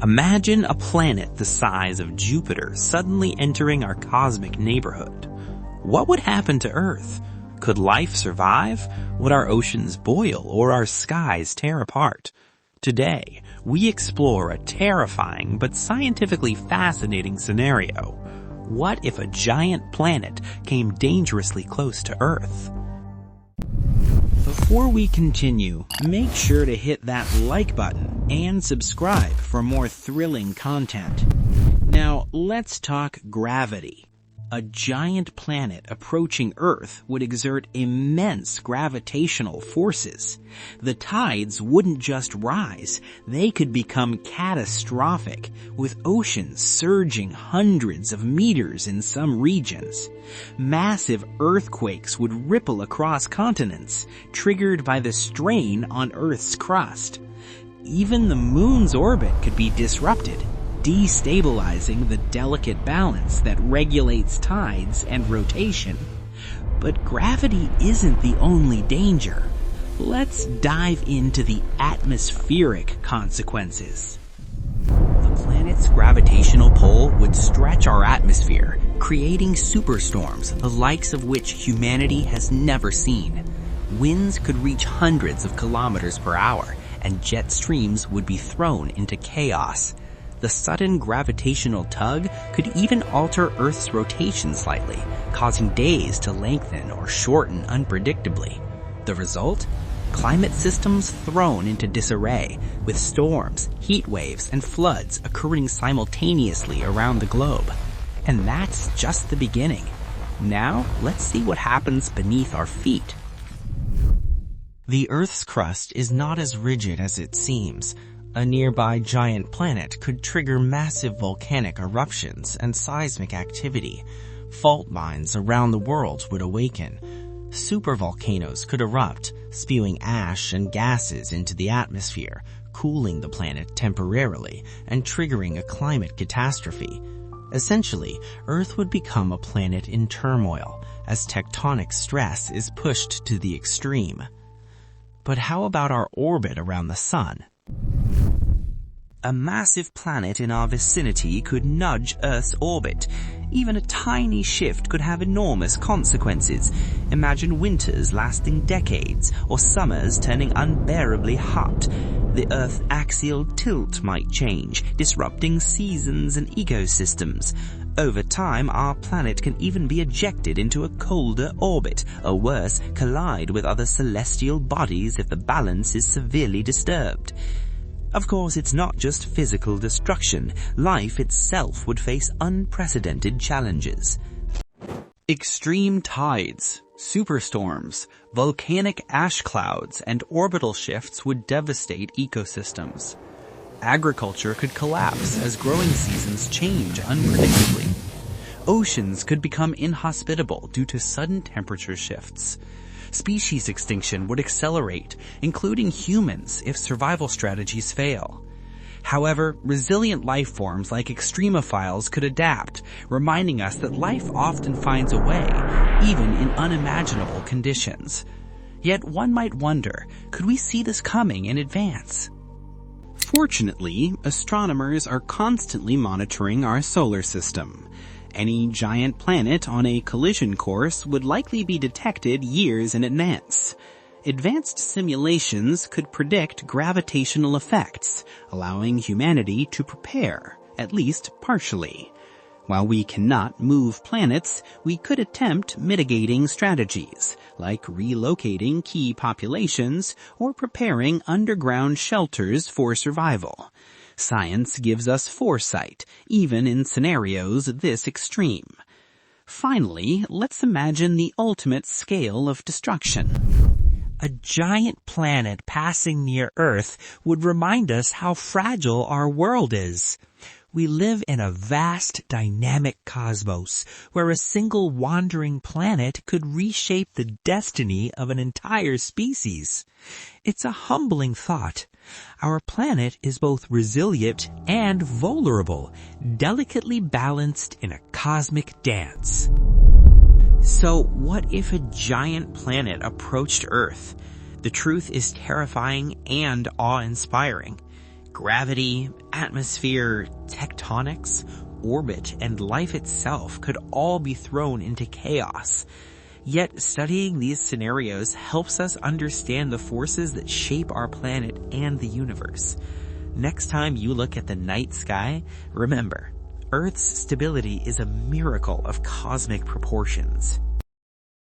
Imagine a planet the size of Jupiter suddenly entering our cosmic neighborhood. What would happen to Earth? Could life survive? Would our oceans boil or our skies tear apart? Today, we explore a terrifying but scientifically fascinating scenario. What if a giant planet came dangerously close to Earth? Before we continue, make sure to hit that like button and subscribe for more thrilling content. Now, let's talk gravity. A giant planet approaching Earth would exert immense gravitational forces. The tides wouldn't just rise, they could become catastrophic, with oceans surging hundreds of meters in some regions. Massive earthquakes would ripple across continents, triggered by the strain on Earth's crust. Even the moon's orbit could be disrupted, destabilizing the delicate balance that regulates tides and rotation. But gravity isn't the only danger. Let's dive into the atmospheric consequences. The planet's gravitational pull would stretch our atmosphere, creating superstorms, the likes of which humanity has never seen. Winds could reach hundreds of kilometers per hour, and jet streams would be thrown into chaos. The sudden gravitational tug could even alter Earth's rotation slightly, causing days to lengthen or shorten unpredictably. The result? Climate systems thrown into disarray, with storms, heat waves, and floods occurring simultaneously around the globe. And that's just the beginning. Now, let's see what happens beneath our feet. The Earth's crust is not as rigid as it seems. A nearby giant planet could trigger massive volcanic eruptions and seismic activity. Fault lines around the world would awaken. Supervolcanoes could erupt, spewing ash and gases into the atmosphere, cooling the planet temporarily and triggering a climate catastrophe. Essentially, Earth would become a planet in turmoil, as tectonic stress is pushed to the extreme. But how about our orbit around the Sun? A massive planet in our vicinity could nudge Earth's orbit. Even a tiny shift could have enormous consequences. Imagine winters lasting decades, or summers turning unbearably hot. The Earth's axial tilt might change, disrupting seasons and ecosystems. Over time, our planet can even be ejected into a colder orbit, or worse, collide with other celestial bodies if the balance is severely disturbed. Of course, it's not just physical destruction. Life itself would face unprecedented challenges. Extreme tides, superstorms, volcanic ash clouds, and orbital shifts would devastate ecosystems. Agriculture could collapse as growing seasons change unpredictably. Oceans could become inhospitable due to sudden temperature shifts. Species extinction would accelerate, including humans, if survival strategies fail. However, resilient life forms like extremophiles could adapt, reminding us that life often finds a way, even in unimaginable conditions. Yet one might wonder, could we see this coming in advance? Fortunately, astronomers are constantly monitoring our solar system. Any giant planet on a collision course would likely be detected years in advance. Advanced simulations could predict gravitational effects, allowing humanity to prepare, at least partially. While we cannot move planets, we could attempt mitigating strategies, like relocating key populations or preparing underground shelters for survival. Science gives us foresight, even in scenarios this extreme. Finally, let's imagine the ultimate scale of destruction. A giant planet passing near Earth would remind us how fragile our world is. We live in a vast, dynamic cosmos where a single wandering planet could reshape the destiny of an entire species. It's a humbling thought. Our planet is both resilient and vulnerable, delicately balanced in a cosmic dance. So what if a giant planet approached Earth? The truth is terrifying and awe-inspiring. Gravity, atmosphere, tectonics, orbit, and life itself could all be thrown into chaos. Yet studying these scenarios helps us understand the forces that shape our planet and the universe. Next time you look at the night sky, remember, Earth's stability is a miracle of cosmic proportions.